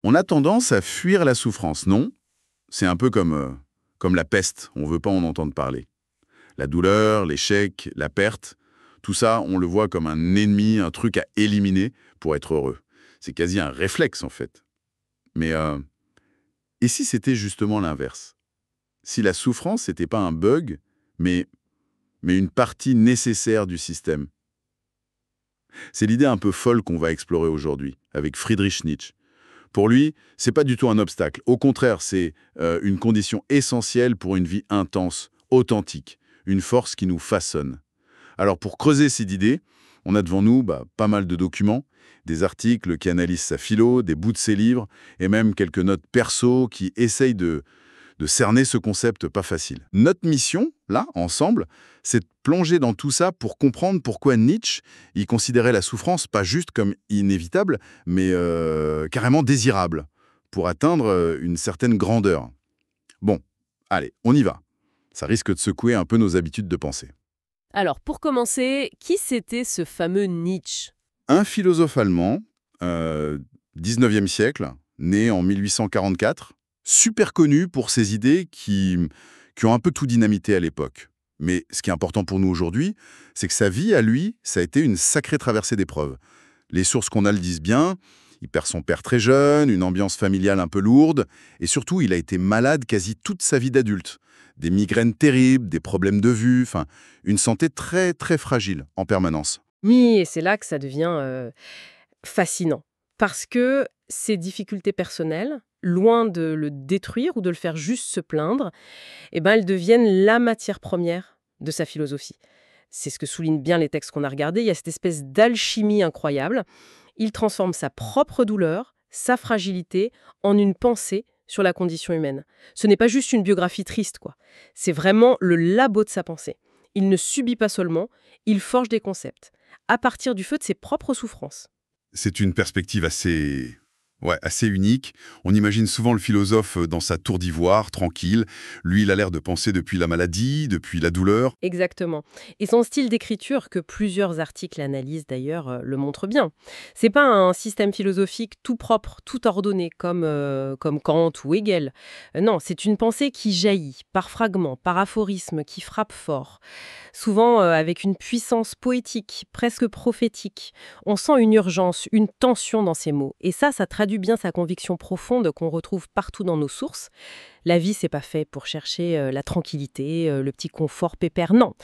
On a tendance à fuir la souffrance, non? C'est un peu comme la peste, on veut pas en entendre parler. La douleur, l'échec, la perte, tout ça, on le voit comme un ennemi, un truc à éliminer pour être heureux. C'est quasi un réflexe, en fait. Mais et si c'était justement l'inverse? Si la souffrance n'était pas un bug, mais, mais une partie nécessaire du système? C'est l'idée un peu folle qu'on va explorer aujourd'hui, avec Friedrich Nietzsche. Pour lui, c'est pas du tout un obstacle. Au contraire, c'est une condition essentielle pour une vie intense, authentique, une force qui nous façonne. Alors pour creuser cette idée, on a devant nous pas mal de documents, des articles qui analysent sa philo, des bouts de ses livres, et même quelques notes perso qui essayent de cerner ce concept pas facile. Notre mission, là, ensemble, c'est de plonger dans tout ça pour comprendre pourquoi Nietzsche il considérait la souffrance pas juste comme inévitable, mais carrément désirable, pour atteindre une certaine grandeur. Bon, allez, on y va. Ça risque de secouer un peu nos habitudes de pensée. Alors, pour commencer, qui c'était ce fameux Nietzsche? Un philosophe allemand, 19e siècle, né en 1844, super connu pour ses idées qui ont un peu tout dynamité à l'époque. Mais ce qui est important pour nous aujourd'hui, c'est que sa vie, à lui, ça a été une sacrée traversée d'épreuves. Les sources qu'on a le disent bien, il perd son père très jeune, une ambiance familiale un peu lourde, et surtout, il a été malade quasi toute sa vie d'adulte. Des migraines terribles, des problèmes de vue, enfin, une santé très très fragile en permanence. Oui, et c'est là que ça devient fascinant. Parce que ces difficultés personnelles, loin de le détruire ou de le faire juste se plaindre, eh ben, elles deviennent la matière première de sa philosophie. C'est ce que soulignent bien les textes qu'on a regardés. Il y a cette espèce d'alchimie incroyable. Il transforme sa propre douleur, sa fragilité, en une pensée sur la condition humaine. Ce n'est pas juste une biographie triste, quoi. C'est vraiment le labo de sa pensée. Il ne subit pas seulement, il forge des concepts, à partir du feu de ses propres souffrances. C'est une perspective assez unique. On imagine souvent le philosophe dans sa tour d'ivoire, tranquille. Lui, il a l'air de penser depuis la maladie, depuis la douleur. Exactement. Et son style d'écriture, que plusieurs articles analysent d'ailleurs, le montre bien. C'est pas un système philosophique tout propre, tout ordonné, comme Kant ou Hegel. Non, c'est une pensée qui jaillit, par fragments, par aphorismes, qui frappe fort. Souvent avec une puissance poétique, presque prophétique. On sent une urgence, une tension dans ses mots. Et ça traduit bien sa conviction profonde qu'on retrouve partout dans nos sources. La vie, c'est pas fait pour chercher la tranquillité, le petit confort pépère. Non.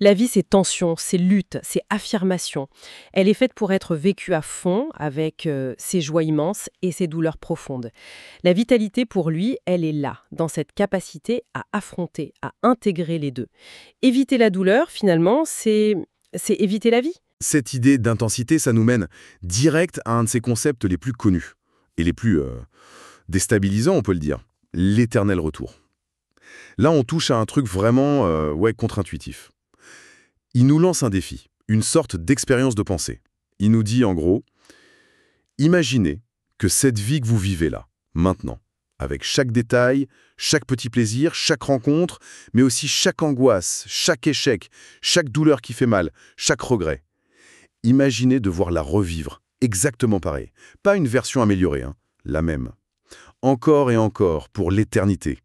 La vie, c'est tension, c'est lutte, c'est affirmation. Elle est faite pour être vécue à fond, avec ses joies immenses et ses douleurs profondes. La vitalité, pour lui, elle est là, dans cette capacité à affronter, à intégrer les deux. Éviter la douleur, finalement, c'est éviter la vie. Cette idée d'intensité, ça nous mène direct à un de ses concepts les plus connus et les plus déstabilisants, on peut le dire, l'éternel retour. Là, on touche à un truc vraiment contre-intuitif. Il nous lance un défi, une sorte d'expérience de pensée. Il nous dit en gros, imaginez que cette vie que vous vivez là, maintenant, avec chaque détail, chaque petit plaisir, chaque rencontre, mais aussi chaque angoisse, chaque échec, chaque douleur qui fait mal, chaque regret. Imaginez devoir la revivre, exactement pareil. Pas une version améliorée, la même. Encore et encore, pour l'éternité.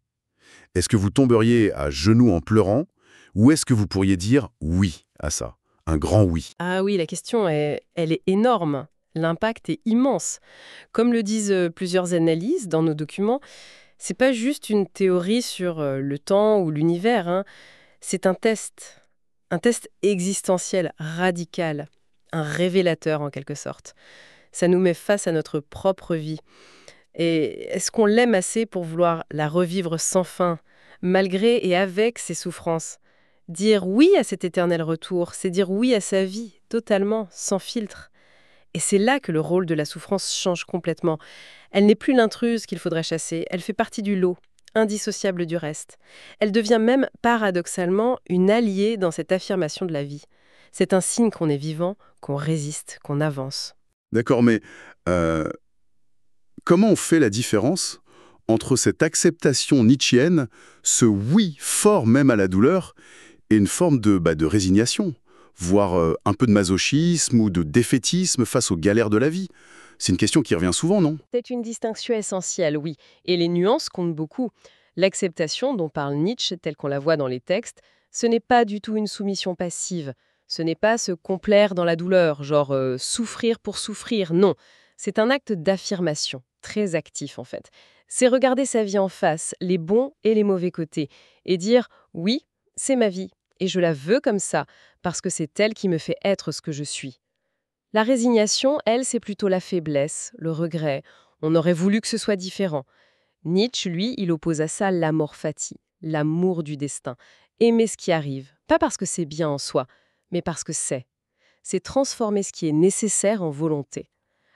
Est-ce que vous tomberiez à genoux en pleurant, ou est-ce que vous pourriez dire oui à ça? Un grand oui. Ah oui, la question, elle est énorme. L'impact est immense. Comme le disent plusieurs analyses dans nos documents, c'est pas juste une théorie sur le temps ou l'univers, c'est un test existentiel radical, un révélateur en quelque sorte. Ça nous met face à notre propre vie. Et est-ce qu'on l'aime assez pour vouloir la revivre sans fin, malgré et avec ses souffrances? Dire oui à cet éternel retour, c'est dire oui à sa vie, totalement, sans filtre. Et c'est là que le rôle de la souffrance change complètement. Elle n'est plus l'intruse qu'il faudrait chasser, elle fait partie du lot, indissociable du reste. Elle devient même, paradoxalement, une alliée dans cette affirmation de la vie. C'est un signe qu'on est vivant, qu'on résiste, qu'on avance. D'accord, mais comment on fait la différence entre cette acceptation nietzschéenne, ce oui fort même à la douleur, et une forme de résignation, voire un peu de masochisme ou de défaitisme face aux galères de la vie? C'est une question qui revient souvent, non? C'est une distinction essentielle, oui, et les nuances comptent beaucoup. L'acceptation dont parle Nietzsche, telle qu'on la voit dans les textes, ce n'est pas du tout une soumission passive. Ce n'est pas se complaire dans la douleur, genre souffrir pour souffrir, non. C'est un acte d'affirmation, très actif en fait. C'est regarder sa vie en face, les bons et les mauvais côtés, et dire oui, c'est ma vie, et je la veux comme ça, parce que c'est elle qui me fait être ce que je suis. La résignation, elle, c'est plutôt la faiblesse, le regret. On aurait voulu que ce soit différent. Nietzsche, lui, il oppose à ça l'amor fati, l'amour du destin. Aimer ce qui arrive, pas parce que c'est bien en soi, mais parce que c'est. C'est transformer ce qui est nécessaire en volonté.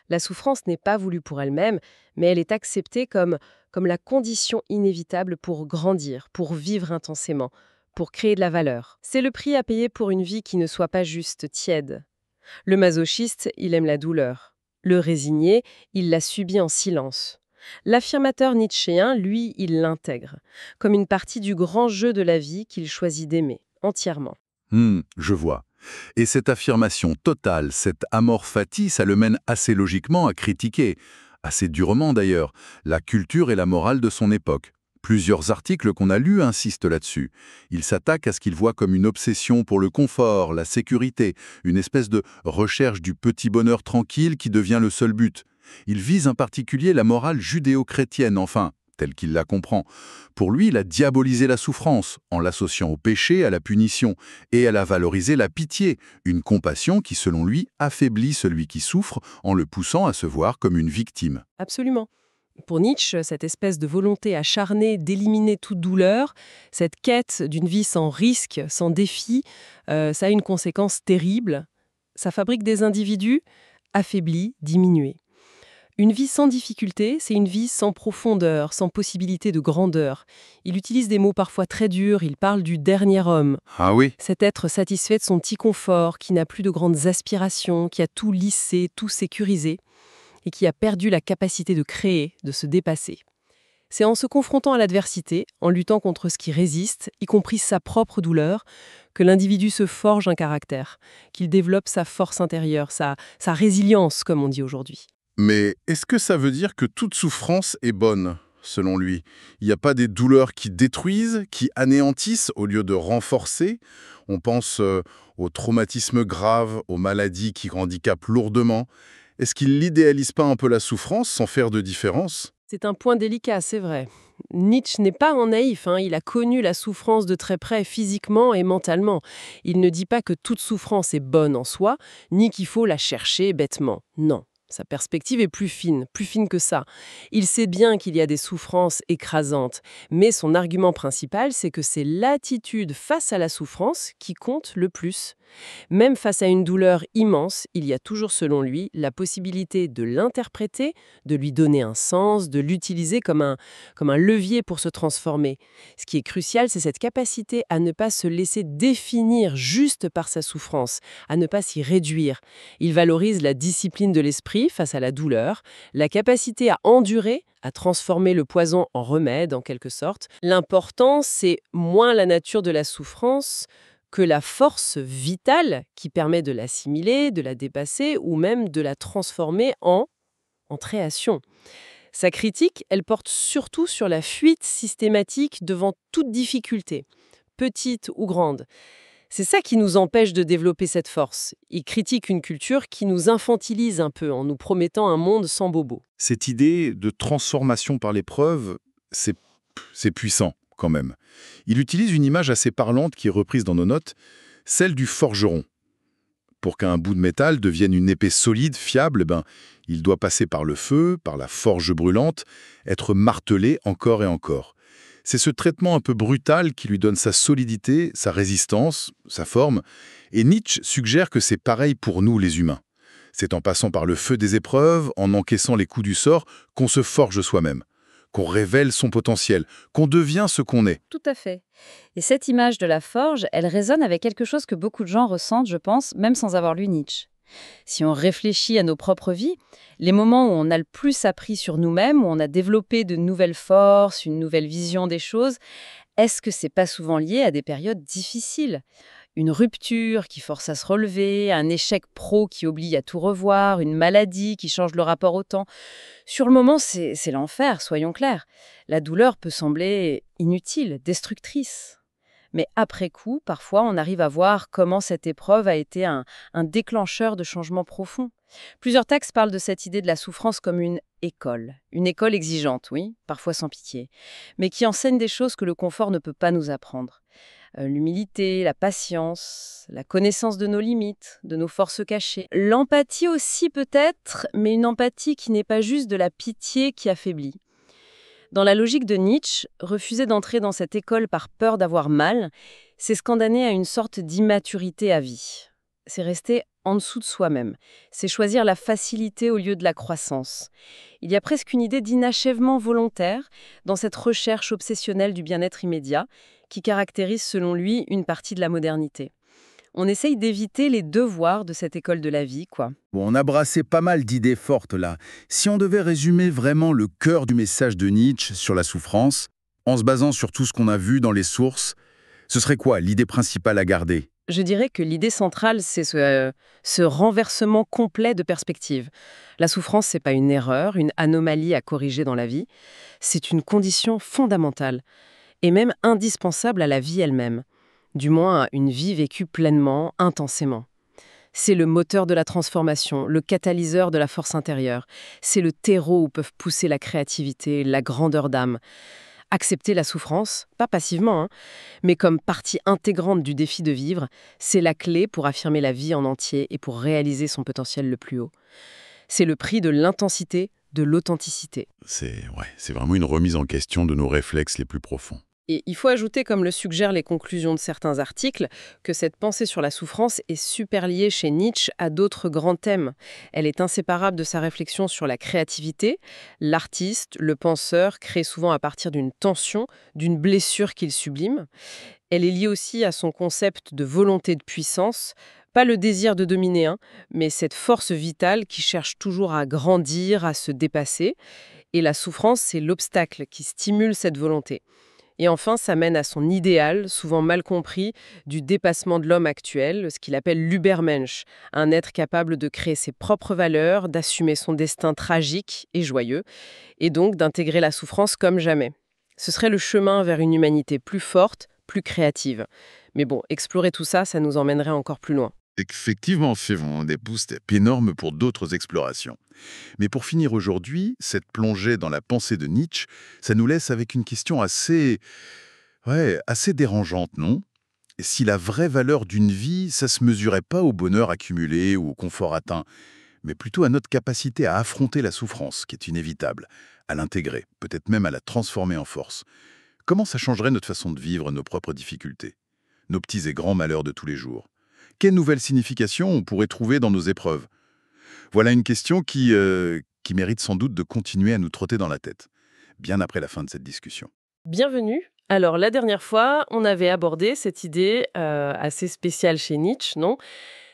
La souffrance n'est pas voulue pour elle-même, mais elle est acceptée comme la condition inévitable pour grandir, pour vivre intensément, pour créer de la valeur. C'est le prix à payer pour une vie qui ne soit pas juste tiède. Le masochiste, il aime la douleur. Le résigné, il la subit en silence. L'affirmateur nietzschéen, lui, il l'intègre, comme une partie du grand jeu de la vie qu'il choisit d'aimer, entièrement. Je vois. Et cette affirmation totale, cette amor fati, ça le mène assez logiquement à critiquer, assez durement d'ailleurs, la culture et la morale de son époque. Plusieurs articles qu'on a lus insistent là-dessus. Il s'attaque à ce qu'il voit comme une obsession pour le confort, la sécurité, une espèce de recherche du petit bonheur tranquille qui devient le seul but. Il vise en particulier la morale judéo-chrétienne, enfin, telle qu'il la comprend. Pour lui, il a diabolisé la souffrance, en l'associant au péché, à la punition, et elle a valorisé la pitié, une compassion qui, selon lui, affaiblit celui qui souffre en le poussant à se voir comme une victime. Absolument. Pour Nietzsche, cette espèce de volonté acharnée d'éliminer toute douleur, cette quête d'une vie sans risque, sans défi, ça a une conséquence terrible. Ça fabrique des individus affaiblis, diminués. Une vie sans difficulté, c'est une vie sans profondeur, sans possibilité de grandeur. Il utilise des mots parfois très durs, il parle du dernier homme. Ah oui? Cet être satisfait de son petit confort, qui n'a plus de grandes aspirations, qui a tout lissé, tout sécurisé, et qui a perdu la capacité de créer, de se dépasser. C'est en se confrontant à l'adversité, en luttant contre ce qui résiste, y compris sa propre douleur, que l'individu se forge un caractère, qu'il développe sa force intérieure, sa résilience, comme on dit aujourd'hui. Mais est-ce que ça veut dire que toute souffrance est bonne, selon lui? Il n'y a pas des douleurs qui détruisent, qui anéantissent au lieu de renforcer? On pense aux traumatismes graves, aux maladies qui handicapent lourdement. Est-ce qu'il n'idéalise pas un peu la souffrance sans faire de différence? C'est un point délicat, c'est vrai. Nietzsche n'est pas un naïf, il a connu la souffrance de très près physiquement et mentalement. Il ne dit pas que toute souffrance est bonne en soi, ni qu'il faut la chercher bêtement. Non. Sa perspective est plus fine que ça. Il sait bien qu'il y a des souffrances écrasantes, mais son argument principal, c'est que c'est l'attitude face à la souffrance qui compte le plus. Même face à une douleur immense, il y a toujours, selon lui, la possibilité de l'interpréter, de lui donner un sens, de l'utiliser comme un levier pour se transformer. Ce qui est crucial, c'est cette capacité à ne pas se laisser définir juste par sa souffrance, à ne pas s'y réduire. Il valorise la discipline de l'esprit face à la douleur, la capacité à endurer, à transformer le poison en remède, en quelque sorte. L'important, c'est moins la nature de la souffrance que la force vitale qui permet de l'assimiler, de la dépasser ou même de la transformer en création. Sa critique, elle porte surtout sur la fuite systématique devant toute difficulté, petite ou grande. C'est ça qui nous empêche de développer cette force. Il critique une culture qui nous infantilise un peu en nous promettant un monde sans bobos. Cette idée de transformation par l'épreuve, c'est puissant quand même. Il utilise une image assez parlante qui est reprise dans nos notes, celle du forgeron. Pour qu'un bout de métal devienne une épée solide, fiable, il doit passer par le feu, par la forge brûlante, être martelé encore et encore. C'est ce traitement un peu brutal qui lui donne sa solidité, sa résistance, sa forme. Et Nietzsche suggère que c'est pareil pour nous les humains. C'est en passant par le feu des épreuves, en encaissant les coups du sort, qu'on se forge soi-même, qu'on révèle son potentiel, qu'on devient ce qu'on est. Tout à fait. Et cette image de la forge, elle résonne avec quelque chose que beaucoup de gens ressentent, je pense, même sans avoir lu Nietzsche. Si on réfléchit à nos propres vies, les moments où on a le plus appris sur nous-mêmes, où on a développé de nouvelles forces, une nouvelle vision des choses, est-ce que c'est pas souvent lié à des périodes difficiles ? Une rupture qui force à se relever, un échec pro qui oblige à tout revoir, une maladie qui change le rapport au temps. Sur le moment, c'est l'enfer, soyons clairs. La douleur peut sembler inutile, destructrice. Mais après coup, parfois, on arrive à voir comment cette épreuve a été un déclencheur de changements profonds. Plusieurs textes parlent de cette idée de la souffrance comme une école. Une école exigeante, oui, parfois sans pitié, mais qui enseigne des choses que le confort ne peut pas nous apprendre. L'humilité, la patience, la connaissance de nos limites, de nos forces cachées. L'empathie aussi peut-être, mais une empathie qui n'est pas juste de la pitié qui affaiblit. Dans la logique de Nietzsche, refuser d'entrer dans cette école par peur d'avoir mal, c'est se condamner à une sorte d'immaturité à vie. C'est rester en dessous de soi-même. C'est choisir la facilité au lieu de la croissance. Il y a presque une idée d'inachèvement volontaire dans cette recherche obsessionnelle du bien-être immédiat qui caractérise selon lui une partie de la modernité. On essaye d'éviter les devoirs de cette école de la vie, quoi. Bon, on a brassé pas mal d'idées fortes là. Si on devait résumer vraiment le cœur du message de Nietzsche sur la souffrance, en se basant sur tout ce qu'on a vu dans les sources, ce serait quoi l'idée principale à garder? Je dirais que l'idée centrale, c'est ce renversement complet de perspective. La souffrance, c'est pas une erreur, une anomalie à corriger dans la vie. C'est une condition fondamentale et même indispensable à la vie elle-même. Du moins à une vie vécue pleinement, intensément. C'est le moteur de la transformation, le catalyseur de la force intérieure. C'est le terreau où peuvent pousser la créativité, la grandeur d'âme. Accepter la souffrance, pas passivement, mais comme partie intégrante du défi de vivre, c'est la clé pour affirmer la vie en entier et pour réaliser son potentiel le plus haut. C'est le prix de l'intensité, de l'authenticité. C'est vraiment une remise en question de nos réflexes les plus profonds. Et il faut ajouter, comme le suggèrent les conclusions de certains articles, que cette pensée sur la souffrance est super liée chez Nietzsche à d'autres grands thèmes. Elle est inséparable de sa réflexion sur la créativité. L'artiste, le penseur, crée souvent à partir d'une tension, d'une blessure qu'il sublime. Elle est liée aussi à son concept de volonté de puissance, pas le désir de dominer, mais cette force vitale qui cherche toujours à grandir, à se dépasser. Et la souffrance, c'est l'obstacle qui stimule cette volonté. Et enfin, ça mène à son idéal, souvent mal compris, du dépassement de l'homme actuel, ce qu'il appelle l'Ubermensch, un être capable de créer ses propres valeurs, d'assumer son destin tragique et joyeux, et donc d'intégrer la souffrance comme jamais. Ce serait le chemin vers une humanité plus forte, plus créative. Mais bon, explorer tout ça, ça nous emmènerait encore plus loin. Effectivement, c'est vraiment des boosters énormes pour d'autres explorations. Mais pour finir aujourd'hui, cette plongée dans la pensée de Nietzsche, ça nous laisse avec une question assez dérangeante, non? Si la vraie valeur d'une vie, ça se mesurait pas au bonheur accumulé ou au confort atteint, mais plutôt à notre capacité à affronter la souffrance, qui est inévitable, à l'intégrer, peut-être même à la transformer en force. Comment ça changerait notre façon de vivre nos propres difficultés, nos petits et grands malheurs de tous les jours? Quelle nouvelle signification on pourrait trouver dans nos épreuves? Voilà une question qui mérite sans doute de continuer à nous trotter dans la tête, bien après la fin de cette discussion. Bienvenue. Alors, la dernière fois, on avait abordé cette idée assez spéciale chez Nietzsche, non?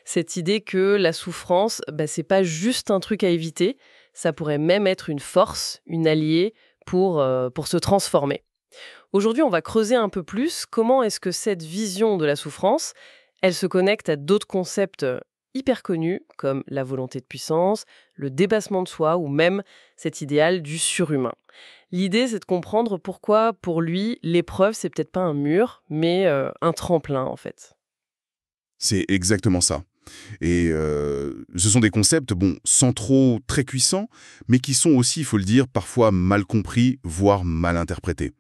Cette idée que la souffrance, c'est pas juste un truc à éviter, ça pourrait même être une force, une alliée pour se transformer. Aujourd'hui, on va creuser un peu plus comment est-ce que cette vision de la souffrance, elle se connecte à d'autres concepts hyper connus, comme la volonté de puissance, le dépassement de soi ou même cet idéal du surhumain. L'idée, c'est de comprendre pourquoi, pour lui, l'épreuve, c'est peut-être pas un mur, mais un tremplin, en fait. C'est exactement ça. Et ce sont des concepts, centraux, très puissants, mais qui sont aussi, il faut le dire, parfois mal compris, voire mal interprétés.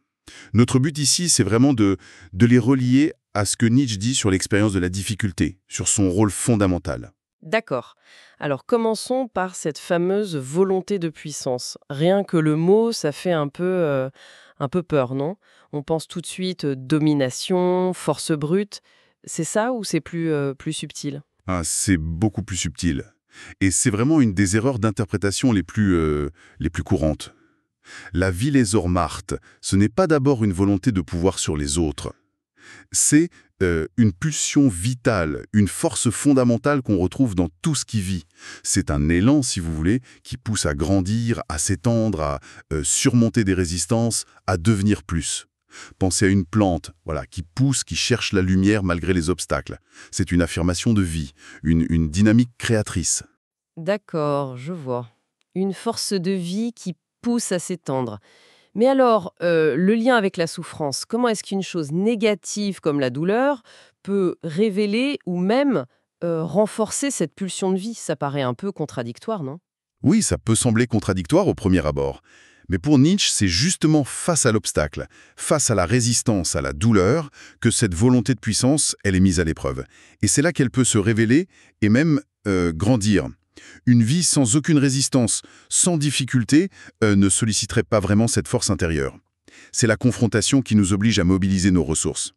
Notre but ici, c'est vraiment de les relier à ce que Nietzsche dit sur l'expérience de la difficulté, sur son rôle fondamental. D'accord. Alors commençons par cette fameuse volonté de puissance. Rien que le mot, ça fait un peu peur, non? On pense tout de suite domination, force brute. C'est ça ou c'est plus subtil? Ah, c'est beaucoup plus subtil. Et c'est vraiment une des erreurs d'interprétation les plus courantes. La Villers-Macht, ce n'est pas d'abord une volonté de pouvoir sur les autres. C'est une pulsion vitale, une force fondamentale qu'on retrouve dans tout ce qui vit. C'est un élan, si vous voulez, qui pousse à grandir, à s'étendre, à surmonter des résistances, à devenir plus. Pensez à une plante, voilà, qui pousse, qui cherche la lumière malgré les obstacles. C'est une affirmation de vie, une dynamique créatrice. D'accord, je vois. Une force de vie qui pousse à s'étendre. Mais alors, le lien avec la souffrance, comment est-ce qu'une chose négative comme la douleur peut révéler ou même renforcer cette pulsion de vie? Ça paraît un peu contradictoire, non? Oui, ça peut sembler contradictoire au premier abord. Mais pour Nietzsche, c'est justement face à l'obstacle, face à la résistance, à la douleur, que cette volonté de puissance, elle est mise à l'épreuve. Et c'est là qu'elle peut se révéler et même grandir. Une vie sans aucune résistance, sans difficulté, ne solliciterait pas vraiment cette force intérieure. C'est la confrontation qui nous oblige à mobiliser nos ressources.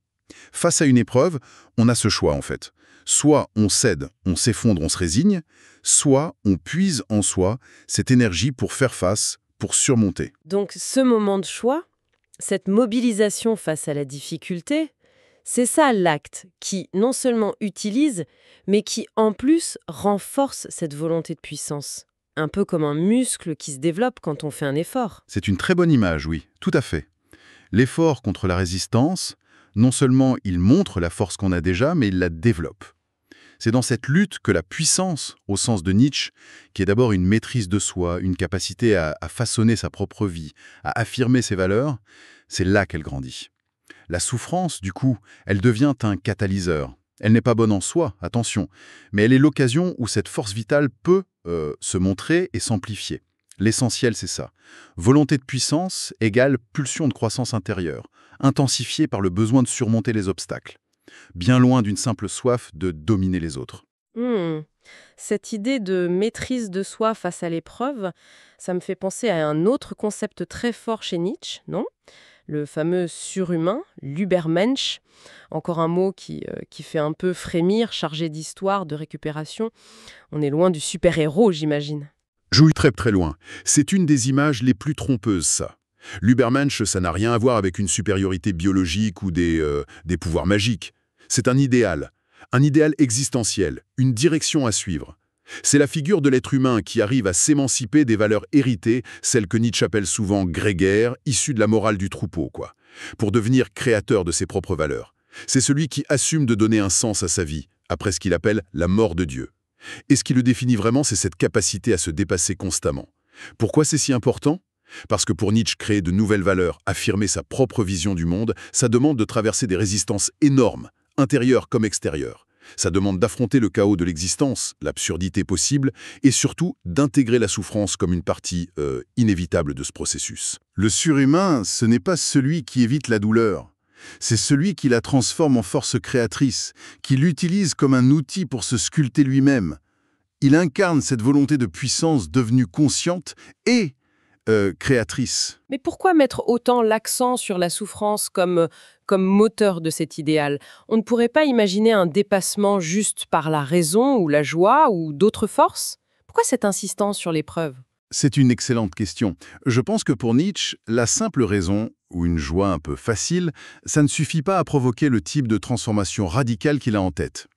Face à une épreuve, on a ce choix en fait. Soit on cède, on s'effondre, on se résigne, soit on puise en soi cette énergie pour faire face, pour surmonter. Donc ce moment de choix, cette mobilisation face à la difficulté, c'est ça l'acte qui non seulement utilise, mais qui en plus renforce cette volonté de puissance. Un peu comme un muscle qui se développe quand on fait un effort. C'est une très bonne image, oui, tout à fait. L'effort contre la résistance, non seulement il montre la force qu'on a déjà, mais il la développe. C'est dans cette lutte que la puissance, au sens de Nietzsche, qui est d'abord une maîtrise de soi, une capacité à façonner sa propre vie, à affirmer ses valeurs, c'est là qu'elle grandit. La souffrance, du coup, elle devient un catalyseur. Elle n'est pas bonne en soi, attention, mais elle est l'occasion où cette force vitale peut se montrer et s'amplifier. L'essentiel, c'est ça. Volonté de puissance égale pulsion de croissance intérieure, intensifiée par le besoin de surmonter les obstacles. Bien loin d'une simple soif de dominer les autres. Cette idée de maîtrise de soi face à l'épreuve, ça me fait penser à un autre concept très fort chez Nietzsche, non? Le fameux surhumain, l'Übermensch, encore un mot qui fait un peu frémir, chargé d'histoire, de récupération. On est loin du super-héros, j'imagine. Jouille très très loin. C'est une des images les plus trompeuses, ça. L'Übermensch, ça n'a rien à voir avec une supériorité biologique ou des pouvoirs magiques. C'est un idéal existentiel, une direction à suivre. C'est la figure de l'être humain qui arrive à s'émanciper des valeurs héritées, celles que Nietzsche appelle souvent grégaires, issues de la morale du troupeau, quoi, pour devenir créateur de ses propres valeurs. C'est celui qui assume de donner un sens à sa vie, après ce qu'il appelle la mort de Dieu. Et ce qui le définit vraiment, c'est cette capacité à se dépasser constamment. Pourquoi c'est si important ? Parce que pour Nietzsche, créer de nouvelles valeurs, affirmer sa propre vision du monde, ça demande de traverser des résistances énormes, intérieures comme extérieures. Ça demande d'affronter le chaos de l'existence, l'absurdité possible, et surtout d'intégrer la souffrance comme une partie inévitable de ce processus. Le surhumain, ce n'est pas celui qui évite la douleur. C'est celui qui la transforme en force créatrice, qui l'utilise comme un outil pour se sculpter lui-même. Il incarne cette volonté de puissance devenue consciente et créatrice. Mais pourquoi mettre autant l'accent sur la souffrance comme moteur de cet idéal? On ne pourrait pas imaginer un dépassement juste par la raison ou la joie ou d'autres forces? Pourquoi cette insistance sur l'épreuve? C'est une excellente question. Je pense que pour Nietzsche, la simple raison, ou une joie un peu facile, ça ne suffit pas à provoquer le type de transformation radicale qu'il a en tête.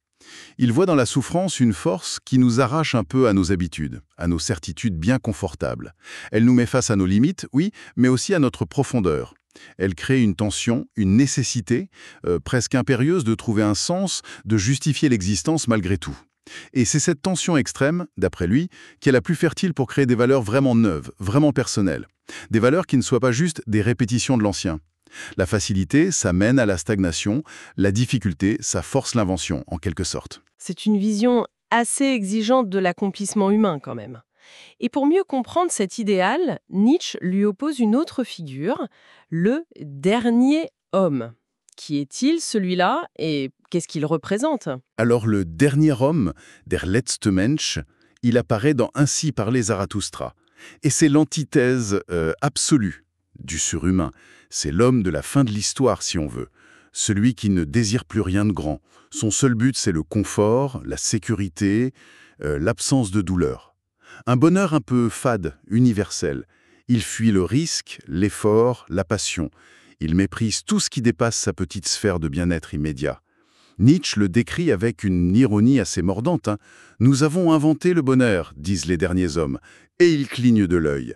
Il voit dans la souffrance une force qui nous arrache un peu à nos habitudes, à nos certitudes bien confortables. Elle nous met face à nos limites, oui, mais aussi à notre profondeur. Elle crée une tension, une nécessité, presque impérieuse de trouver un sens, de justifier l'existence malgré tout. Et c'est cette tension extrême, d'après lui, qui est la plus fertile pour créer des valeurs vraiment neuves, vraiment personnelles. Des valeurs qui ne soient pas juste des répétitions de l'ancien. La facilité, ça mène à la stagnation. La difficulté, ça force l'invention, en quelque sorte. C'est une vision assez exigeante de l'accomplissement humain, quand même. Et pour mieux comprendre cet idéal, Nietzsche lui oppose une autre figure, le dernier homme. Qui est-il, celui-là, et qu'est-ce qu'il représente? Alors le dernier homme, der letzte Mensch, il apparaît dans Ainsi parlait Zarathustra. Et c'est l'antithèse absolue du surhumain. C'est l'homme de la fin de l'histoire, si on veut. Celui qui ne désire plus rien de grand. Son seul but, c'est le confort, la sécurité, l'absence de douleur. Un bonheur un peu fade, universel. Il fuit le risque, l'effort, la passion. Il méprise tout ce qui dépasse sa petite sphère de bien-être immédiat. Nietzsche le décrit avec une ironie assez mordante. Nous avons inventé le bonheur, disent les derniers hommes, et il cligne de l'œil.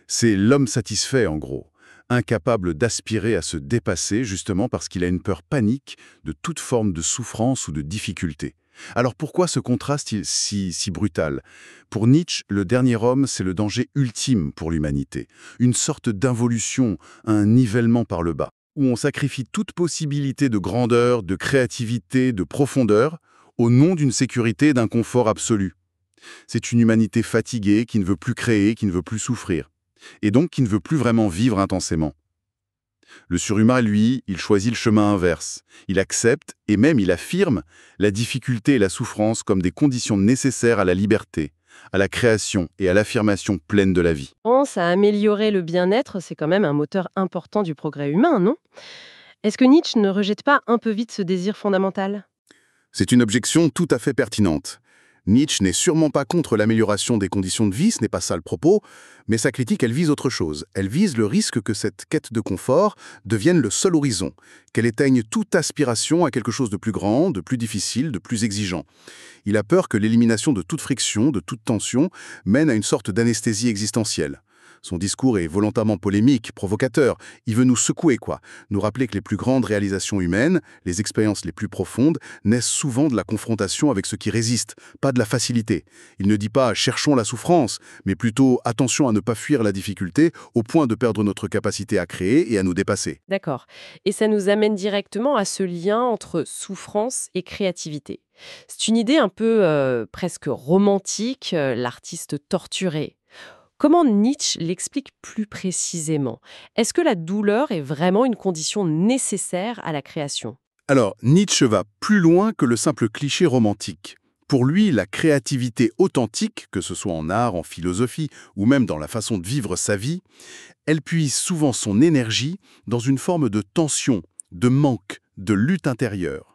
C'est l'homme satisfait, en gros. incapable d'aspirer à se dépasser justement parce qu'il a une peur panique de toute forme de souffrance ou de difficulté. Alors pourquoi ce contraste si brutal? Pour Nietzsche, le dernier homme, c'est le danger ultime pour l'humanité, une sorte d'involution, un nivellement par le bas, où on sacrifie toute possibilité de grandeur, de créativité, de profondeur, au nom d'une sécurité et d'un confort absolu. C'est une humanité fatiguée qui ne veut plus créer, qui ne veut plus souffrir, et donc qui ne veut plus vraiment vivre intensément. Le surhumain, lui, il choisit le chemin inverse. Il accepte, et même il affirme, la difficulté et la souffrance comme des conditions nécessaires à la liberté, à la création et à l'affirmation pleine de la vie. Pense à améliorer le bien-être, c'est quand même un moteur important du progrès humain, non? Est-ce que Nietzsche ne rejette pas un peu vite ce désir fondamental? C'est une objection tout à fait pertinente. Nietzsche n'est sûrement pas contre l'amélioration des conditions de vie, ce n'est pas ça le propos, mais sa critique, elle vise autre chose. Elle vise le risque que cette quête de confort devienne le seul horizon, qu'elle éteigne toute aspiration à quelque chose de plus grand, de plus difficile, de plus exigeant. Il a peur que l'élimination de toute friction, de toute tension, mène à une sorte d'anesthésie existentielle. Son discours est volontairement polémique, provocateur. Il veut nous secouer, nous rappeler que les plus grandes réalisations humaines, les expériences les plus profondes, naissent souvent de la confrontation avec ce qui résiste, pas de la facilité. Il ne dit pas « cherchons la souffrance », mais plutôt « attention à ne pas fuir la difficulté au point de perdre notre capacité à créer et à nous dépasser ». D'accord. Et ça nous amène directement à ce lien entre souffrance et créativité. C'est une idée un peu presque romantique, l'artiste torturé. Comment Nietzsche l'explique plus précisément? Est-ce que la douleur est vraiment une condition nécessaire à la création? Alors, Nietzsche va plus loin que le simple cliché romantique. Pour lui, la créativité authentique, que ce soit en art, en philosophie ou même dans la façon de vivre sa vie, elle puise souvent son énergie dans une forme de tension, de manque, de lutte intérieure.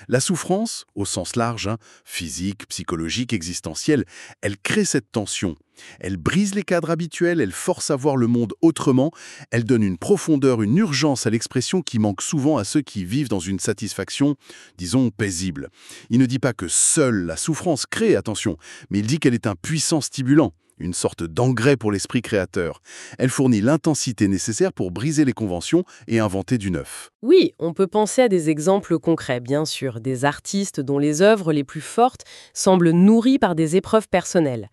La souffrance, au sens large, physique, psychologique, existentielle, elle crée cette tension. Elle brise les cadres habituels, elle force à voir le monde autrement, elle donne une profondeur, une urgence à l'expression qui manque souvent à ceux qui vivent dans une satisfaction, disons, paisible. Il ne dit pas que seule la souffrance crée, attention, mais il dit qu'elle est un puissant stimulant, une sorte d'engrais pour l'esprit créateur. Elle fournit l'intensité nécessaire pour briser les conventions et inventer du neuf. Oui, on peut penser à des exemples concrets, bien sûr, des artistes dont les œuvres les plus fortes semblent nourries par des épreuves personnelles.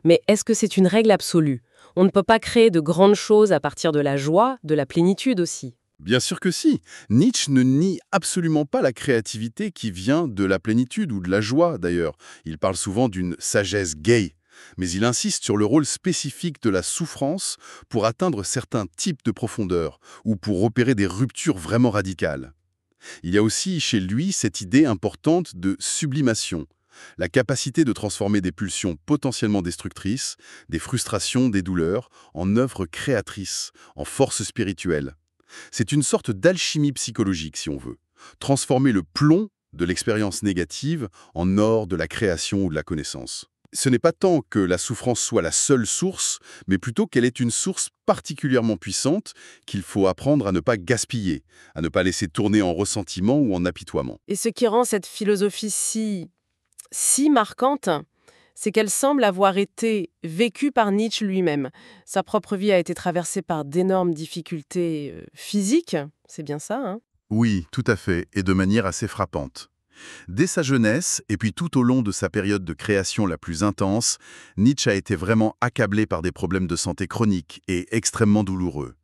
Mais est-ce que c'est une règle absolue? On ne peut pas créer de grandes choses à partir de la joie, de la plénitude aussi. Bien sûr que si. Nietzsche ne nie absolument pas la créativité qui vient de la plénitude ou de la joie, d'ailleurs. Il parle souvent d'une sagesse gay. Mais il insiste sur le rôle spécifique de la souffrance pour atteindre certains types de profondeur ou pour opérer des ruptures vraiment radicales. Il y a aussi chez lui cette idée importante de sublimation, la capacité de transformer des pulsions potentiellement destructrices, des frustrations, des douleurs, en œuvres créatrices, en force spirituelle. C'est une sorte d'alchimie psychologique, si on veut. Transformer le plomb de l'expérience négative en or de la création ou de la connaissance. Ce n'est pas tant que la souffrance soit la seule source, mais plutôt qu'elle est une source particulièrement puissante qu'il faut apprendre à ne pas gaspiller, à ne pas laisser tourner en ressentiment ou en apitoiement. Et ce qui rend cette philosophie si marquante, c'est qu'elle semble avoir été vécue par Nietzsche lui-même. Sa propre vie a été traversée par d'énormes difficultés physiques, c'est bien ça, hein? Oui, tout à fait, et de manière assez frappante. Dès sa jeunesse, et puis tout au long de sa période de création la plus intense, Nietzsche a été vraiment accablé par des problèmes de santé chroniques et extrêmement douloureux.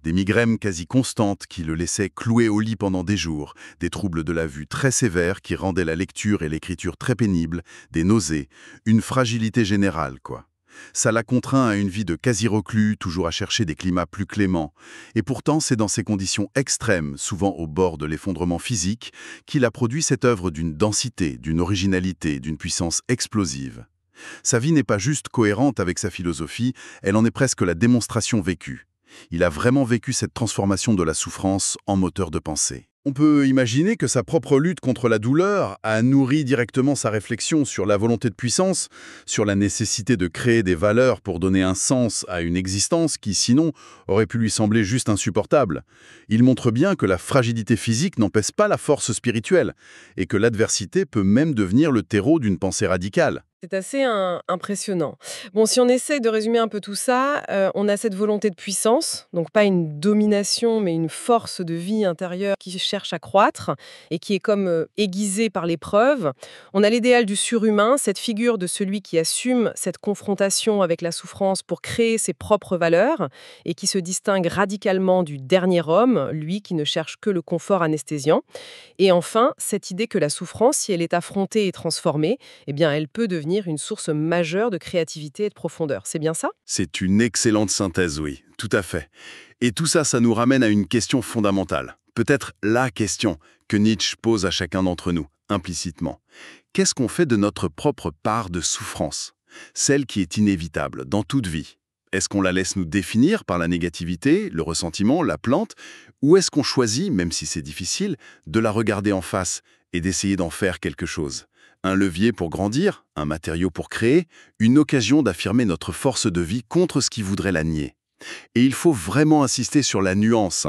Des migraines quasi constantes qui le laissaient cloué au lit pendant des jours, des troubles de la vue très sévères qui rendaient la lecture et l'écriture très pénibles, des nausées, une fragilité générale, Ça l'a contraint à une vie de quasi-reclus, toujours à chercher des climats plus cléments. Et pourtant, c'est dans ces conditions extrêmes, souvent au bord de l'effondrement physique, qu'il a produit cette œuvre d'une densité, d'une originalité, d'une puissance explosive. Sa vie n'est pas juste cohérente avec sa philosophie, elle en est presque la démonstration vécue. Il a vraiment vécu cette transformation de la souffrance en moteur de pensée. On peut imaginer que sa propre lutte contre la douleur a nourri directement sa réflexion sur la volonté de puissance, sur la nécessité de créer des valeurs pour donner un sens à une existence qui, sinon, aurait pu lui sembler juste insupportable. Il montre bien que la fragilité physique n'empêche pas la force spirituelle, et que l'adversité peut même devenir le terreau d'une pensée radicale. C'est assez impressionnant. Bon, si on essaie de résumer un peu tout ça, on a cette volonté de puissance, donc pas une domination, mais une force de vie intérieure qui cherche à croître et qui est comme aiguisée par l'épreuve. On a l'idéal du surhumain, cette figure de celui qui assume cette confrontation avec la souffrance pour créer ses propres valeurs et qui se distingue radicalement du dernier homme, lui qui ne cherche que le confort anesthésiant. Et enfin, cette idée que la souffrance, si elle est affrontée et transformée, eh bien, elle peut devenir une source majeure de créativité et de profondeur. C'est bien ça? C'est une excellente synthèse, oui, tout à fait. Et tout ça, ça nous ramène à une question fondamentale. Peut-être la question que Nietzsche pose à chacun d'entre nous, implicitement. Qu'est-ce qu'on fait de notre propre part de souffrance? Celle qui est inévitable dans toute vie. Est-ce qu'on la laisse nous définir par la négativité, le ressentiment, la plainte? Ou est-ce qu'on choisit, même si c'est difficile, de la regarder en face et d'essayer d'en faire quelque chose? Un levier pour grandir, un matériau pour créer, une occasion d'affirmer notre force de vie contre ce qui voudrait la nier. Et il faut vraiment insister sur la nuance.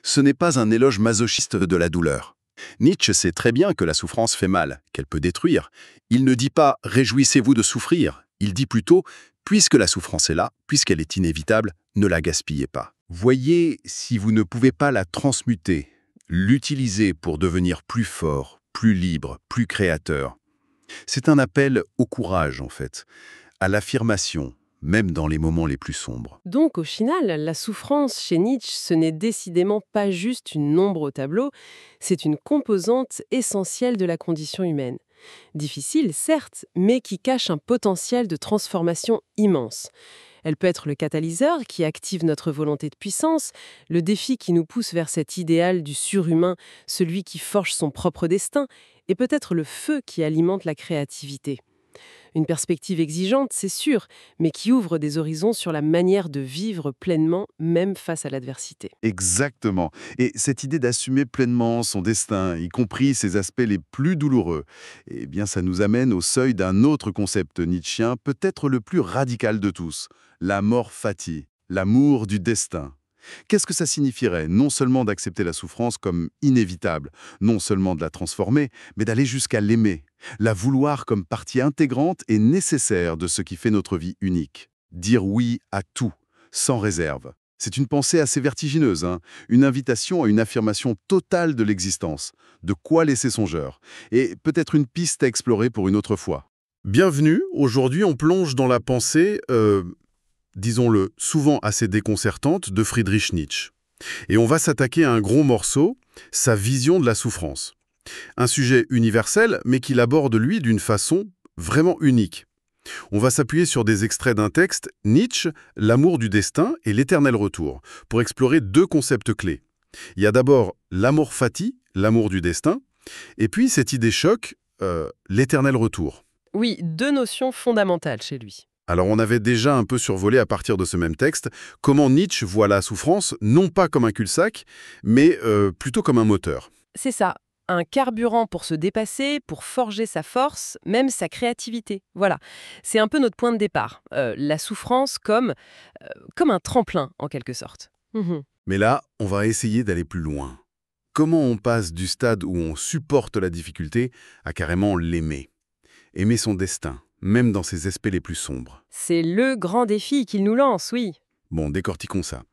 Ce n'est pas un éloge masochiste de la douleur. Nietzsche sait très bien que la souffrance fait mal, qu'elle peut détruire. Il ne dit pas « réjouissez-vous de souffrir ». Il dit plutôt « puisque la souffrance est là, puisqu'elle est inévitable, ne la gaspillez pas ». Voyez si vous ne pouvez pas la transmuter, l'utiliser pour devenir plus fort, plus libre, plus créateur. C'est un appel au courage, en fait, à l'affirmation, même dans les moments les plus sombres. Donc, au final, la souffrance chez Nietzsche, ce n'est décidément pas juste une ombre au tableau, c'est une composante essentielle de la condition humaine. Difficile, certes, mais qui cache un potentiel de transformation immense. Elle peut être le catalyseur qui active notre volonté de puissance, le défi qui nous pousse vers cet idéal du surhumain, celui qui forge son propre destin, et peut-être le feu qui alimente la créativité. Une perspective exigeante, c'est sûr, mais qui ouvre des horizons sur la manière de vivre pleinement, même face à l'adversité. Exactement. Et cette idée d'assumer pleinement son destin, y compris ses aspects les plus douloureux, eh bien, ça nous amène au seuil d'un autre concept nietzschéen, peut-être le plus radical de tous, l'amor fati, l'amour du destin. Qu'est-ce que ça signifierait? Non seulement d'accepter la souffrance comme inévitable, non seulement de la transformer, mais d'aller jusqu'à l'aimer, la vouloir comme partie intégrante et nécessaire de ce qui fait notre vie unique. Dire oui à tout, sans réserve. C'est une pensée assez vertigineuse, hein, une invitation à une affirmation totale de l'existence, de quoi laisser songeur, et peut-être une piste à explorer pour une autre fois. Bienvenue, aujourd'hui on plonge dans la pensée, disons-le, souvent assez déconcertante de Friedrich Nietzsche. Et on va s'attaquer à un gros morceau, sa vision de la souffrance. Un sujet universel, mais qu'il aborde, lui, d'une façon vraiment unique. On va s'appuyer sur des extraits d'un texte, Nietzsche, l'amour du destin et l'éternel retour, pour explorer deux concepts clés. Il y a d'abord l'amour fati, l'amour du destin, et puis cette idée choc, l'éternel retour. Oui, deux notions fondamentales chez lui. Alors on avait déjà un peu survolé à partir de ce même texte comment Nietzsche voit la souffrance non pas comme un cul-de-sac, mais plutôt comme un moteur. C'est ça, un carburant pour se dépasser, pour forger sa force, même sa créativité. Voilà, c'est un peu notre point de départ. La souffrance comme un tremplin, en quelque sorte. Mhm. Mais là, on va essayer d'aller plus loin. Comment on passe du stade où on supporte la difficulté à carrément l'aimer? Aimer son destin, même dans ses aspects les plus sombres. C'est le grand défi qu'il nous lance, oui. Bon, décortiquons ça.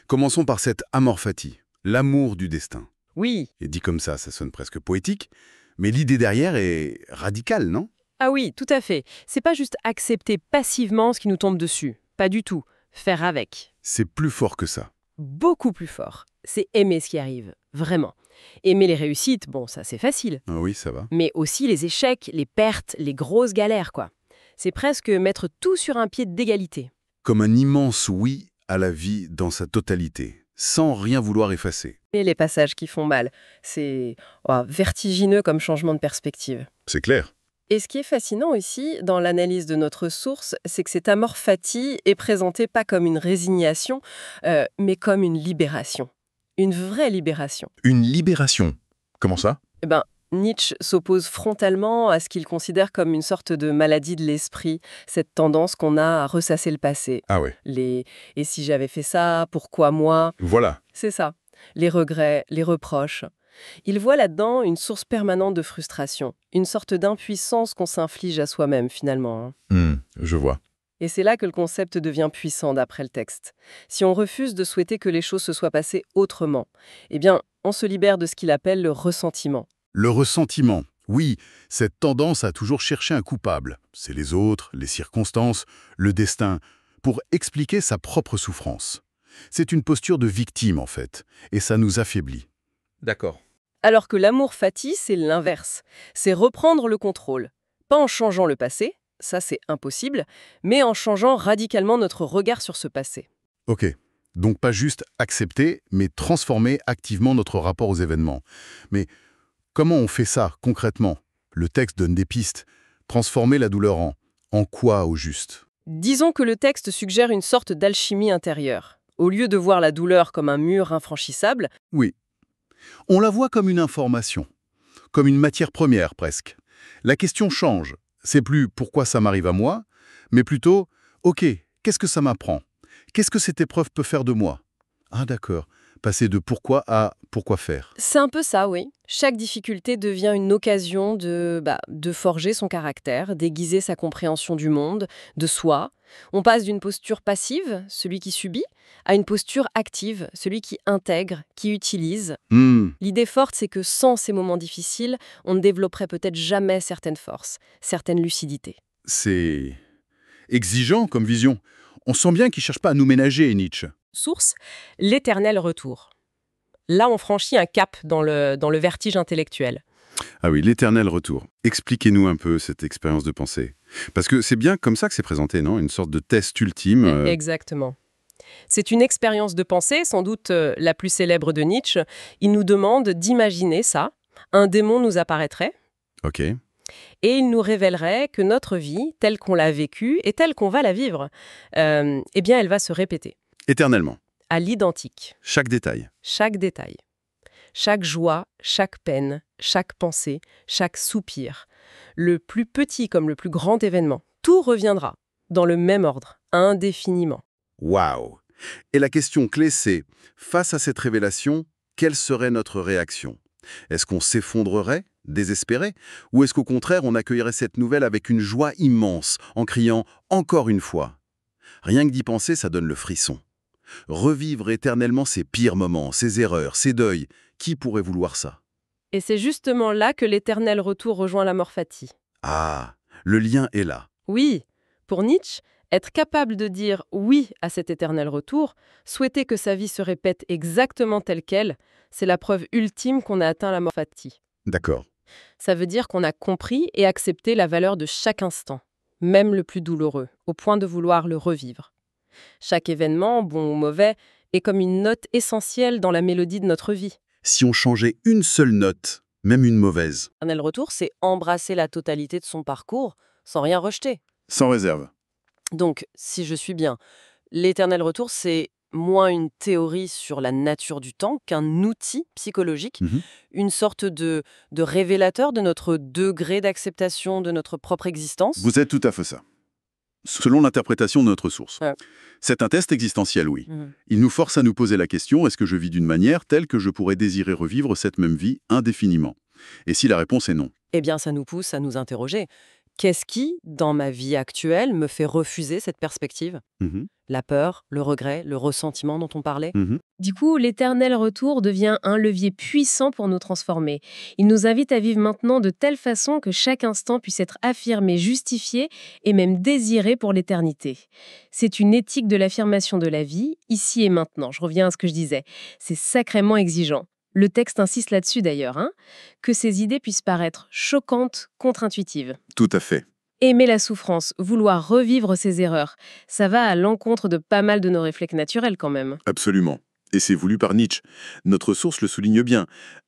Commençons par cet amor fati, l'amour du destin. Oui. Et dit comme ça sonne presque poétique, mais l'idée derrière est radicale, non? Ah oui, tout à fait. C'est pas juste accepter passivement ce qui nous tombe dessus. Pas du tout. Faire avec. C'est plus fort que ça. Beaucoup plus fort. C'est aimer ce qui arrive. Vraiment. Aimer les réussites, bon, ça c'est facile. Ah oui, ça va. Mais aussi les échecs, les pertes, les grosses galères, quoi. C'est presque mettre tout sur un pied d'égalité. Comme un immense oui à la vie dans sa totalité, sans rien vouloir effacer. Et les passages qui font mal, c'est vertigineux comme changement de perspective. C'est clair. Et ce qui est fascinant ici, dans l'analyse de notre source, c'est que cet amor fati est présenté pas comme une résignation, mais comme une libération. Une vraie libération. Une libération. Comment ça? Eh ben, Nietzsche s'oppose frontalement à ce qu'il considère comme une sorte de maladie de l'esprit, cette tendance qu'on a à ressasser le passé. Ah ouais. « Et si j'avais fait ça, pourquoi moi ?» Voilà. C'est ça. Les regrets, les reproches. Il voit là-dedans une source permanente de frustration, une sorte d'impuissance qu'on s'inflige à soi-même finalement, hein. Je vois. Et c'est là que le concept devient puissant d'après le texte. Si on refuse de souhaiter que les choses se soient passées autrement, eh bien, on se libère de ce qu'il appelle le ressentiment. Le ressentiment, oui, cette tendance à toujours chercher un coupable. C'est les autres, les circonstances, le destin, pour expliquer sa propre souffrance. C'est une posture de victime, en fait, et ça nous affaiblit. D'accord. Alors que l'amour fati, c'est l'inverse. C'est reprendre le contrôle. Pas en changeant le passé, ça c'est impossible, mais en changeant radicalement notre regard sur ce passé. Ok, donc pas juste accepter, mais transformer activement notre rapport aux événements. Mais comment on fait ça, concrètement? Le texte donne des pistes. Transformer la douleur en quoi, au juste? Disons que le texte suggère une sorte d'alchimie intérieure. Au lieu de voir la douleur comme un mur infranchissable, Oui. On la voit comme une information, comme une matière première presque. La question change. C'est plus pourquoi ça m'arrive à moi, mais plutôt, ok, qu'est-ce que ça m'apprend? Qu'est-ce que cette épreuve peut faire de moi? Ah d'accord, passer de pourquoi à pourquoi faire. c'est un peu ça, oui. Chaque difficulté devient une occasion de forger son caractère, d'aiguiser sa compréhension du monde, de soi. On passe d'une posture passive, celui qui subit, à une posture active, celui qui intègre, qui utilise. L'idée forte, c'est que sans ces moments difficiles, on ne développerait peut-être jamais certaines forces, certaines lucidités. C'est exigeant comme vision. On sent bien qu'il ne cherche pas à nous ménager, Nietzsche. Source, l'éternel retour. Là, on franchit un cap dans le vertige intellectuel. Ah oui, l'éternel retour. Expliquez-nous un peu cette expérience de pensée. Parce que c'est bien comme ça que c'est présenté, non? Une sorte de test ultime. Exactement. C'est une expérience de pensée, sans doute la plus célèbre de Nietzsche. Il nous demande d'imaginer ça. Un démon nous apparaîtrait Ok. et il nous révélerait que notre vie, telle qu'on l'a vécue et telle qu'on va la vivre, eh bien, elle va se répéter, Éternellement. à l'identique. Chaque détail. Chaque détail. Chaque joie, chaque peine, chaque pensée, chaque soupir. Le plus petit comme le plus grand événement. Tout reviendra, dans le même ordre, indéfiniment. Waouh! Et la question clé, c'est, face à cette révélation, quelle serait notre réaction? Est-ce qu'on s'effondrerait, désespéré? Ou est-ce qu'au contraire, on accueillerait cette nouvelle avec une joie immense, en criant « encore une fois » Rien que d'y penser, ça donne le frisson. Revivre éternellement ses pires moments, ses erreurs, ses deuils, qui pourrait vouloir ça? Et c'est justement là que l'éternel retour rejoint la mort fati. Ah, le lien est là. Oui, pour Nietzsche, être capable de dire oui à cet éternel retour, souhaiter que sa vie se répète exactement telle qu'elle, c'est la preuve ultime qu'on a atteint la mort fati. D'accord. Ça veut dire qu'on a compris et accepté la valeur de chaque instant, même le plus douloureux, au point de vouloir le revivre. Chaque événement, bon ou mauvais, est comme une note essentielle dans la mélodie de notre vie. Si on changeait une seule note, même une mauvaise, L'éternel retour, c'est embrasser la totalité de son parcours sans rien rejeter. sans réserve. Donc, si je suis bien, l'éternel retour, c'est moins une théorie sur la nature du temps qu'un outil psychologique, Mhm. une sorte de révélateur de notre degré d'acceptation de notre propre existence. Vous êtes tout à fait ça. Selon l'interprétation de notre source. Ouais. C'est un test existentiel, oui. Mhm. Il nous force à nous poser la question, est-ce que je vis d'une manière telle que je pourrais désirer revivre cette même vie indéfiniment? Et si la réponse est non? Eh bien, ça nous pousse à nous interroger. Qu'est-ce qui, dans ma vie actuelle, me fait refuser cette perspective? Mhm. La peur, le regret, le ressentiment dont on parlait? Mhm. Du coup, l'éternel retour devient un levier puissant pour nous transformer. Il nous invite à vivre maintenant de telle façon que chaque instant puisse être affirmé, justifié et même désiré pour l'éternité. C'est une éthique de l'affirmation de la vie, ici et maintenant. Je reviens à ce que je disais. C'est sacrément exigeant. Le texte insiste là-dessus d'ailleurs, que ces idées puissent paraître choquantes, contre-intuitives. Tout à fait. Aimer la souffrance, vouloir revivre ses erreurs, ça va à l'encontre de pas mal de nos réflexes naturels quand même. Absolument. Et c'est voulu par Nietzsche. Notre source le souligne bien.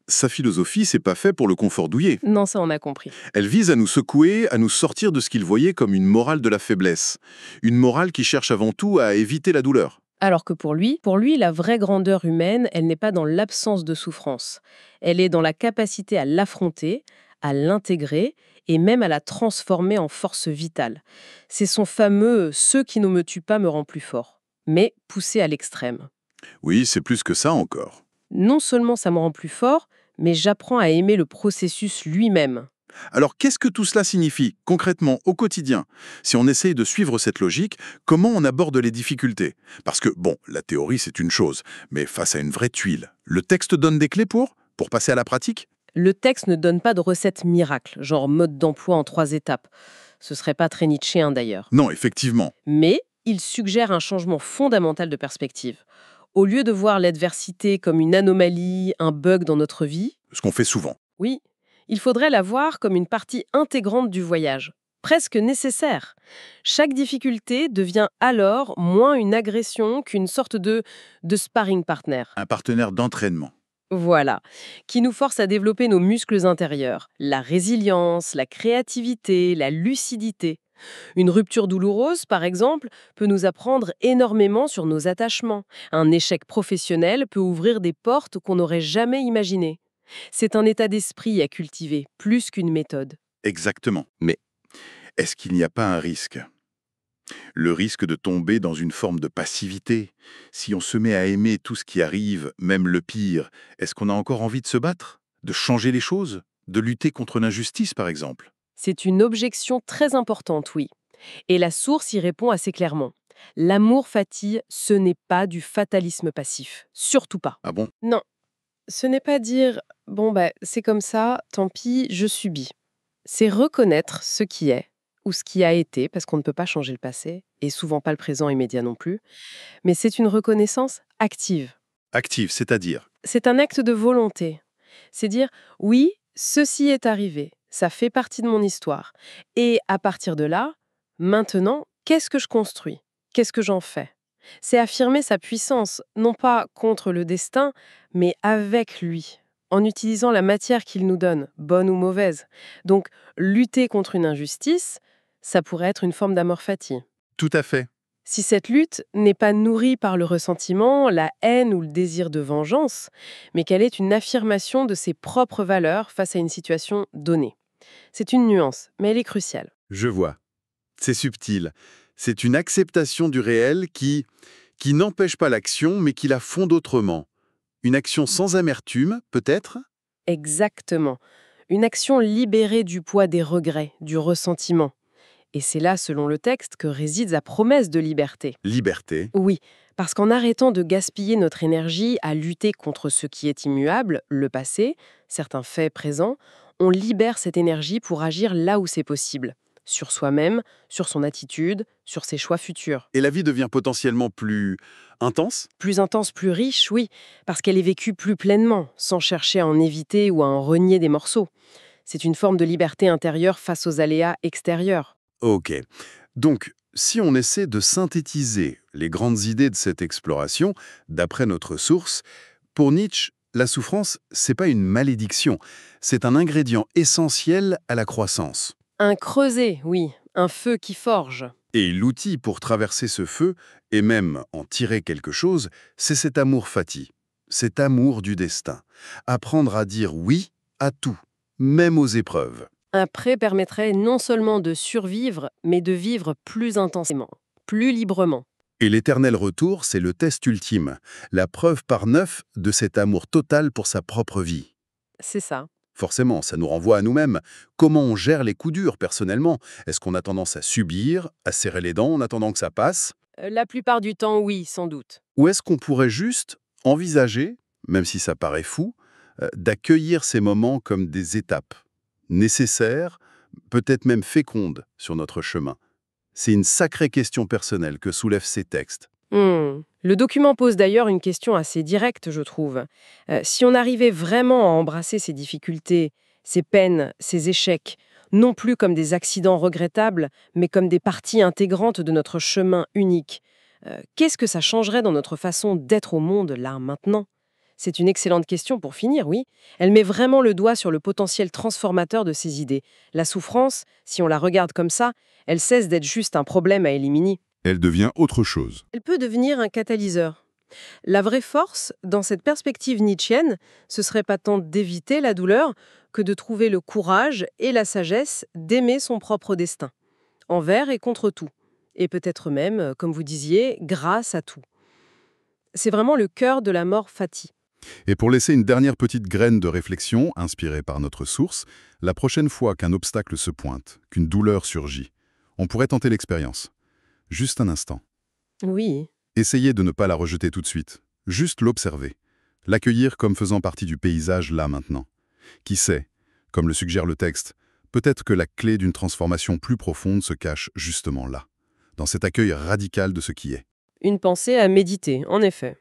Sa philosophie, c'est pas fait pour le confort douillet. Non, ça on a compris. Elle vise à nous secouer, à nous sortir de ce qu'il voyait comme une morale de la faiblesse. Une morale qui cherche avant tout à éviter la douleur. Alors que pour lui, la vraie grandeur humaine, elle n'est pas dans l'absence de souffrance. Elle est dans la capacité à l'affronter, à l'intégrer et même à la transformer en force vitale. C'est son fameux « ce qui ne me tue pas me rend plus fort », mais poussé à l'extrême. Oui, c'est plus que ça encore. Non seulement ça me rend plus fort, mais j'apprends à aimer le processus lui-même. Alors, qu'est-ce que tout cela signifie, concrètement, au quotidien? Si on essaye de suivre cette logique, comment on aborde les difficultés? Parce que, bon, la théorie, c'est une chose, mais face à une vraie tuile, le texte donne des clés pour passer à la pratique? Le texte ne donne pas de recette miracle, genre mode d'emploi en 3 étapes. Ce serait pas très nietzschéen d'ailleurs. Non, effectivement. Mais il suggère un changement fondamental de perspective. Au lieu de voir l'adversité comme une anomalie, un bug dans notre vie, Ce qu'on fait souvent. oui, il faudrait la voir comme une partie intégrante du voyage, presque nécessaire. Chaque difficulté devient alors moins une agression qu'une sorte de sparring partner. Un partenaire d'entraînement. Voilà, qui nous force à développer nos muscles intérieurs, la résilience, la créativité, la lucidité. Une rupture douloureuse, par exemple, peut nous apprendre énormément sur nos attachements. Un échec professionnel peut ouvrir des portes qu'on n'aurait jamais imaginées. C'est un état d'esprit à cultiver, plus qu'une méthode. Exactement. Mais est-ce qu'il n'y a pas un risque? Le risque de tomber dans une forme de passivité. Si on se met à aimer tout ce qui arrive, même le pire, est-ce qu'on a encore envie de se battre? De changer les choses? De lutter contre l'injustice, par exemple? C'est une objection très importante, oui. Et la source y répond assez clairement. L'amour fati, ce n'est pas du fatalisme passif. Surtout pas. Ah bon? Non, ce n'est pas dire « bon, c'est comme ça, tant pis, je subis ». C'est reconnaître ce qui est, ou ce qui a été, parce qu'on ne peut pas changer le passé, et souvent pas le présent immédiat non plus, mais c'est une reconnaissance active. Active, c'est-à-dire? C'est un acte de volonté. C'est dire « oui, ceci est arrivé, ça fait partie de mon histoire, et à partir de là, maintenant, qu'est-ce que je construis? Qu'est-ce que j'en fais ?» C'est affirmer sa puissance, non pas contre le destin, mais avec lui, en utilisant la matière qu'il nous donne, bonne ou mauvaise. Donc, lutter contre une injustice, ça pourrait être une forme d'amour fati. Tout à fait. Si cette lutte n'est pas nourrie par le ressentiment, la haine ou le désir de vengeance, mais qu'elle est une affirmation de ses propres valeurs face à une situation donnée. C'est une nuance, mais elle est cruciale. Je vois. C'est subtil. C'est une acceptation du réel qui n'empêche pas l'action, mais qui la fonde autrement. Une action sans amertume, peut-être? Exactement. Une action libérée du poids des regrets, du ressentiment. Et c'est là, selon le texte, que réside la promesse de liberté. Liberté. Oui, parce qu'en arrêtant de gaspiller notre énergie à lutter contre ce qui est immuable, le passé, certains faits présents, on libère cette énergie pour agir là où c'est possible. Sur soi-même, sur son attitude, sur ses choix futurs. Et la vie devient potentiellement plus intense? Plus intense, plus riche, oui, parce qu'elle est vécue plus pleinement, sans chercher à en éviter ou à en renier des morceaux. C'est une forme de liberté intérieure face aux aléas extérieurs. Ok. Donc, si on essaie de synthétiser les grandes idées de cette exploration, d'après notre source, pour Nietzsche, la souffrance, c'est pas une malédiction, c'est un ingrédient essentiel à la croissance. Un creuset, oui, un feu qui forge. Et l'outil pour traverser ce feu, et même en tirer quelque chose, c'est cet amour fati, cet amour du destin. Apprendre à dire oui à tout, même aux épreuves. Un prêt permettrait non seulement de survivre, mais de vivre plus intensément, plus librement. Et l'éternel retour, c'est le test ultime, la preuve par neuf de cet amour total pour sa propre vie. C'est ça. Forcément, ça nous renvoie à nous-mêmes. Comment on gère les coups durs personnellement? Est-ce qu'on a tendance à subir, à serrer les dents en attendant que ça passe? La plupart du temps, oui, sans doute. Ou est-ce qu'on pourrait juste envisager, même si ça paraît fou, d'accueillir ces moments comme des étapes nécessaires, peut-être même fécondes sur notre chemin? C'est une sacrée question personnelle que soulèvent ces textes. Le document pose d'ailleurs une question assez directe, je trouve. Si on arrivait vraiment à embrasser ces difficultés, ces peines, ces échecs, non plus comme des accidents regrettables, mais comme des parties intégrantes de notre chemin unique, qu'est-ce que ça changerait dans notre façon d'être au monde, là, maintenant? C'est une excellente question pour finir, oui. Elle met vraiment le doigt sur le potentiel transformateur de ces idées. La souffrance, si on la regarde comme ça, elle cesse d'être juste un problème à éliminer. Elle devient autre chose. Elle peut devenir un catalyseur. La vraie force, dans cette perspective nietzschienne, ce serait pas tant d'éviter la douleur que de trouver le courage et la sagesse d'aimer son propre destin, envers et contre tout. Et peut-être même, comme vous disiez, grâce à tout. C'est vraiment le cœur de la mort fati. Et pour laisser une dernière petite graine de réflexion, inspirée par notre source, la prochaine fois qu'un obstacle se pointe, qu'une douleur surgit, on pourrait tenter l'expérience. Juste un instant. Oui. Essayez de ne pas la rejeter tout de suite. Juste l'observer. L'accueillir comme faisant partie du paysage là maintenant. Qui sait, comme le suggère le texte, peut-être que la clé d'une transformation plus profonde se cache justement là, dans cet accueil radical de ce qui est. Une pensée à méditer, en effet.